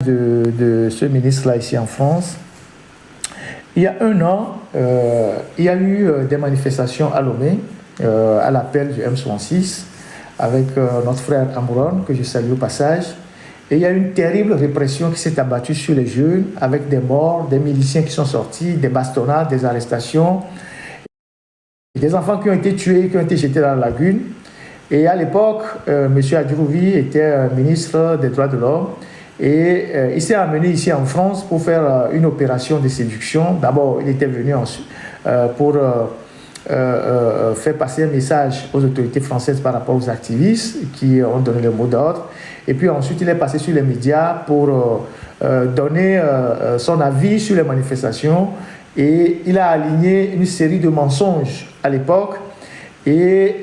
de ce ministre-là ici en France. Il y a un an, il y a eu des manifestations à Lomé, à l'appel du M66, avec notre frère Amouron, que je salue au passage. Et il y a eu une terrible répression qui s'est abattue sur les jeunes, avec des morts, des miliciens qui sont sortis, des bastonnades, des arrestations, des enfants qui ont été tués, qui ont été jetés dans la lagune. Et à l'époque, M. Adjourouvi était ministre des droits de l'homme. Et il s'est amené ici en France pour faire une opération de séduction. D'abord, il était venu pour faire passer un message aux autorités françaises par rapport aux activistes qui ont donné le mot d'ordre. Et puis ensuite, il est passé sur les médias pour donner son avis sur les manifestations. Et il a aligné une série de mensonges à l'époque. Et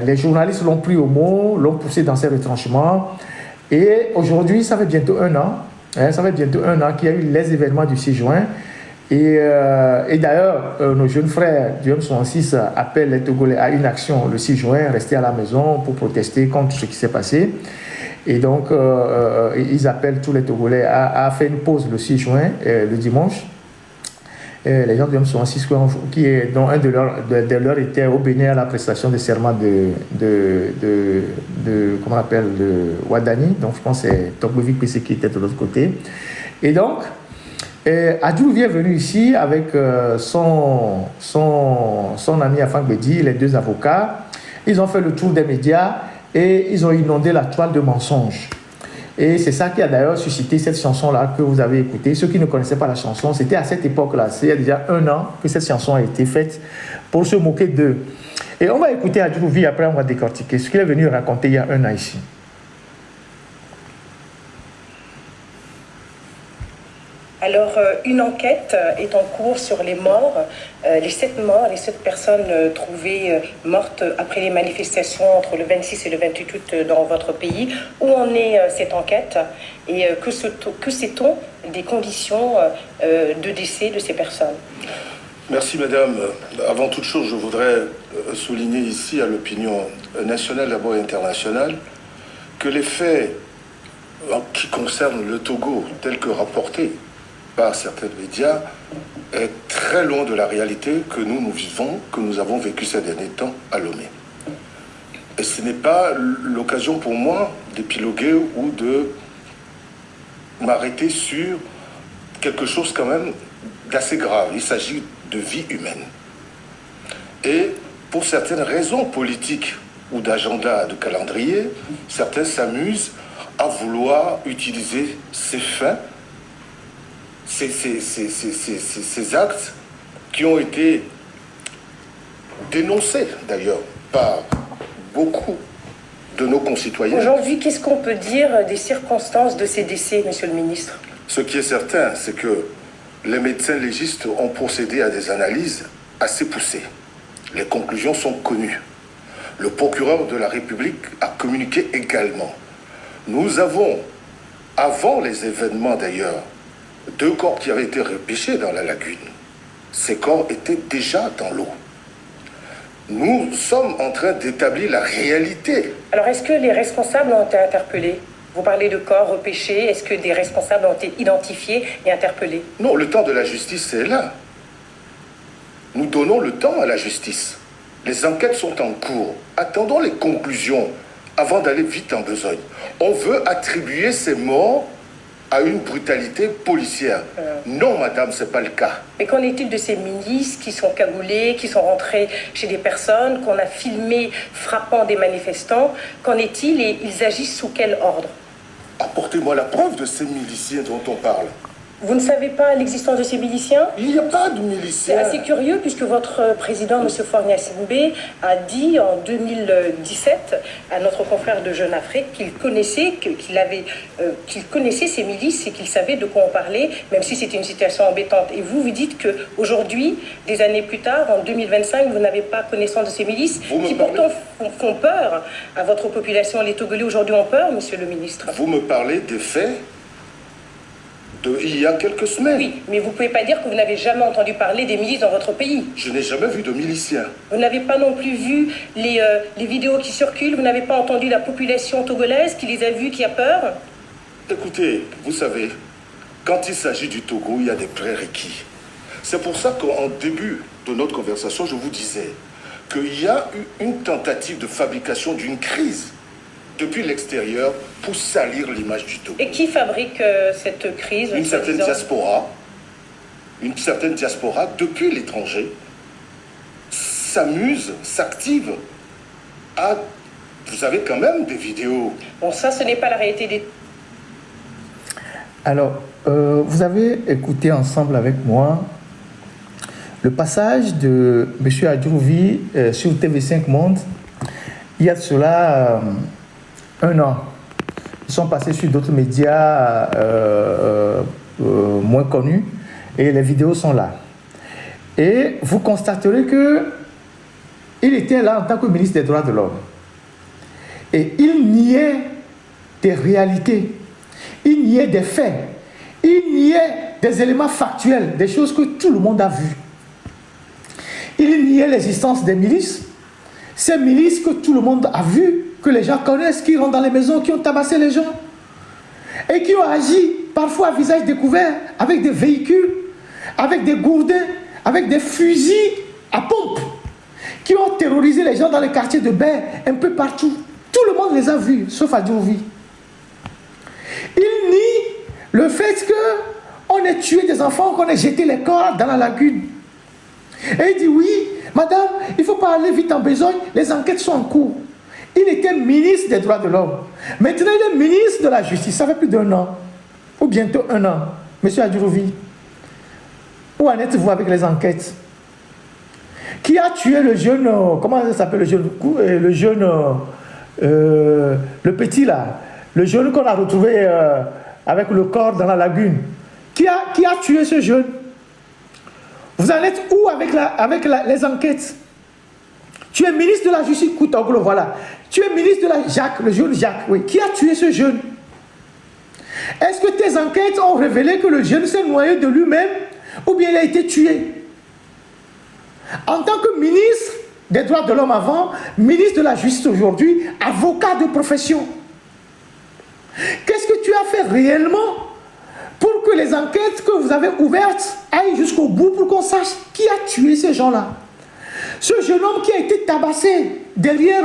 les journalistes l'ont pris au mot, l'ont poussé dans ses retranchements. Et aujourd'hui, ça fait bientôt un an, qu'il y a eu les événements du 6 juin. Et d'ailleurs, nos jeunes frères du M66 appellent les Togolais à une action le 6 juin, rester à la maison pour protester contre ce qui s'est passé. Et donc, ils appellent tous les Togolais à faire une pause le 6 juin, le dimanche. Les gens du M66, dont un de leurs était au Bénin à la prestation de serment de comment on appelle, de Ouadani. Donc je pense que c'est Togbovic PC qui était de l'autre côté. Et donc, Adjourouvi est venu ici avec son ami Afang Bedi, les deux avocats. Ils ont fait le tour des médias et ils ont inondé la toile de mensonges. Et c'est ça qui a d'ailleurs suscité cette chanson-là que vous avez écoutée. Ceux qui ne connaissaient pas la chanson, c'était à cette époque-là, c'est il y a déjà un an que cette chanson a été faite pour se moquer d'eux. Et on va écouter Adjourouvi, après on va décortiquer ce qu'il est venu raconter il y a un an ici. Alors, une enquête est en cours sur les morts, les 7 personnes trouvées mortes après les manifestations entre le 26 et le 28 août dans votre pays. Où en est cette enquête et que sait-on des conditions de décès de ces personnes? Merci madame. Avant toute chose, je voudrais souligner ici à l'opinion nationale, d'abord internationale, que les faits qui concernent le Togo, tels que rapportés par certains médias, est très loin de la réalité que nous vivons, que nous avons vécu ces derniers temps à Lomé. Et ce n'est pas l'occasion pour moi d'épiloguer ou de m'arrêter sur quelque chose quand même d'assez grave. Il s'agit de vie humaine. Et pour certaines raisons politiques ou d'agenda, de calendrier, certains s'amusent à vouloir utiliser ces fins, ces actes qui ont été dénoncés d'ailleurs par beaucoup de nos concitoyens. Aujourd'hui, qu'est-ce qu'on peut dire des circonstances de ces décès, monsieur le ministre? Ce qui est certain, c'est que les médecins légistes ont procédé à des analyses assez poussées. Les conclusions sont connues. Le procureur de la République a communiqué également. Nous avons, avant les événements d'ailleurs, 2 corps qui avaient été repêchés dans la lagune. Ces corps étaient déjà dans l'eau. Nous sommes en train d'établir la réalité. Alors, est-ce que les responsables ont été interpellés? Vous parlez de corps repêchés. Est-ce que des responsables ont été identifiés et interpellés? Non, le temps de la justice, c'est là. Nous donnons le temps à la justice. Les enquêtes sont en cours. Attendons les conclusions avant d'aller vite en besogne. On veut attribuer ces morts à une brutalité policière. Non, madame, ce n'est pas le cas. Mais qu'en est-il de ces milices qui sont cagoulées, qui sont rentrées chez des personnes, qu'on a filmées frappant des manifestants? Qu'en est-il et ils agissent sous quel ordre? Apportez-moi la preuve de ces miliciens dont on parle. Vous ne savez pas l'existence de ces miliciens? Il n'y a pas de miliciens. C'est assez curieux puisque votre président, M. Faure Gnassingbé, a dit en 2017 à notre confrère de Jeune Afrique qu'il connaissait, qu'il connaissait ces milices et qu'il savait de quoi on parlait, même si c'était une situation embêtante. Et vous, vous dites qu'aujourd'hui, des années plus tard, en 2025, vous n'avez pas connaissance de ces milices qui pourtant font peur à votre population. Les Togolais aujourd'hui ont peur, monsieur le ministre. Vous me parlez des faits il y a quelques semaines. Oui, mais vous ne pouvez pas dire que vous n'avez jamais entendu parler des milices dans votre pays. Je n'ai jamais vu de miliciens. Vous n'avez pas non plus vu les vidéos qui circulent. Vous n'avez pas entendu la population togolaise qui les a vues, qui a peur. Écoutez, vous savez, quand il s'agit du Togo, il y a des prérequis. C'est pour ça qu'en début de notre conversation, je vous disais qu'il y a eu une tentative de fabrication d'une crise depuis l'extérieur pour salir l'image du Togo. Et qui fabrique cette crise? Une certaine diaspora, depuis l'étranger, s'amuse, s'active à... Vous avez quand même des vidéos. Bon, ça, ce n'est pas la réalité des... Alors, vous avez écouté ensemble avec moi le passage de M. Adjourouvi sur TV5 Monde. Il y a de cela 1 an. Ils sont passés sur d'autres médias moins connus et les vidéos sont là. Et vous constaterez qu'il était là en tant que ministre des Droits de l'Homme. Et il niait des réalités, il niait des faits, il niait des éléments factuels, des choses que tout le monde a vues. Il niait l'existence des milices, ces milices que tout le monde a vues, que les gens connaissent, qui rentrent dans les maisons, qui ont tabassé les gens et qui ont agi parfois à visage découvert avec des véhicules, avec des gourdins, avec des fusils à pompe, qui ont terrorisé les gens dans les quartiers de Baie, un peu partout. Tout le monde les a vus, sauf Adjourouvi. Il nie le fait qu'on ait tué des enfants, qu'on ait jeté les corps dans la lagune. Et il dit oui, madame, il ne faut pas aller vite en besogne, les enquêtes sont en cours. Il était ministre des Droits de l'Homme. Maintenant, il est ministre de la Justice. Ça fait plus d'1 an, ou bientôt 1 an, monsieur Adjourouvi. Où en êtes-vous avec les enquêtes? Qui a tué le jeune, comment ça s'appelle le jeune, le petit là, le jeune qu'on a retrouvé avec le corps dans la lagune? Qui a tué ce jeune? Vous en êtes où avec les enquêtes? Tu es ministre de la Justice, Koutoglo, voilà. Tu es ministre de la Jacques, le jeune Jacques, oui. Qui a tué ce jeune? Est-ce que tes enquêtes ont révélé que le jeune s'est noyé de lui-même ou bien il a été tué? En tant que ministre des Droits de l'Homme avant, ministre de la Justice aujourd'hui, avocat de profession, qu'est-ce que tu as fait réellement pour que les enquêtes que vous avez ouvertes aillent jusqu'au bout pour qu'on sache qui a tué ces gens-là? Ce jeune homme qui a été tabassé derrière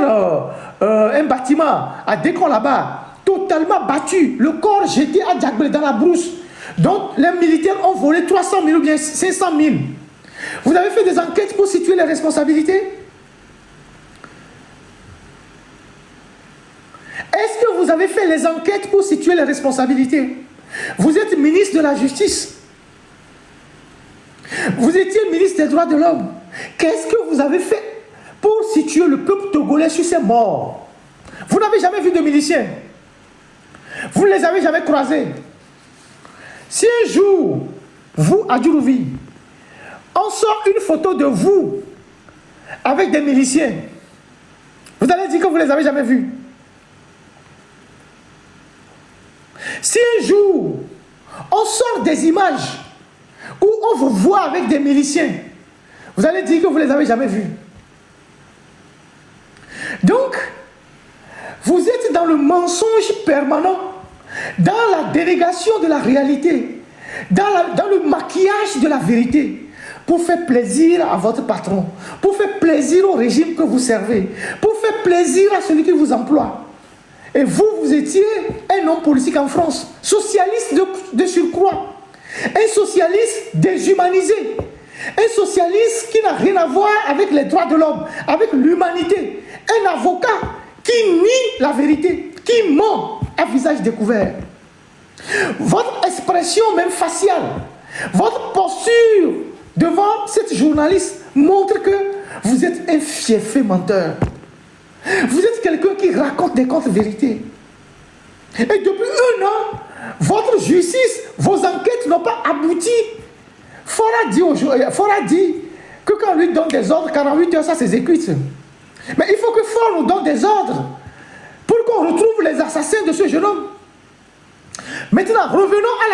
un bâtiment à Décron là-bas, totalement battu, le corps jeté à Djagblé dans la brousse. Donc les militaires ont volé 300 000 ou bien 500 000. Vous avez fait des enquêtes pour situer les responsabilités? Est-ce que vous avez fait les enquêtes pour situer les responsabilités? Vous êtes ministre de la Justice. Vous étiez ministre des Droits de l'Homme. Qu'est-ce que vous avez fait pour situer le peuple togolais sur ses morts? Vous n'avez jamais vu de miliciens. Vous ne les avez jamais croisés. Si un jour, vous, Adjourouvi, on sort une photo de vous avec des miliciens, vous allez dire que vous ne les avez jamais vus. Si un jour, on sort des images où on vous voit avec des miliciens, vous allez dire que vous ne les avez jamais vus. Donc, vous êtes dans le mensonge permanent, dans la délégation de la réalité, dans le maquillage de la vérité, pour faire plaisir à votre patron, pour faire plaisir au régime que vous servez, pour faire plaisir à celui qui vous emploie. Et vous, vous étiez un homme politique en France, socialiste de surcroît, un socialiste déshumanisé, un socialiste qui n'a rien à voir avec les droits de l'homme, avec l'humanité, un avocat qui nie la vérité, qui ment à visage découvert. Votre expression même faciale, votre posture devant cette journaliste montre que vous êtes un fiefé menteur. Vous êtes quelqu'un qui raconte des contre-vérités. Et depuis 1 an, votre justice, vos enquêtes n'ont pas abouti. Fora dit que quand on lui donne des ordres, 48 heures, ça s'exécute. Mais il faut que Fora nous donne des ordres pour qu'on retrouve les assassins de ce jeune homme. Maintenant, revenons à la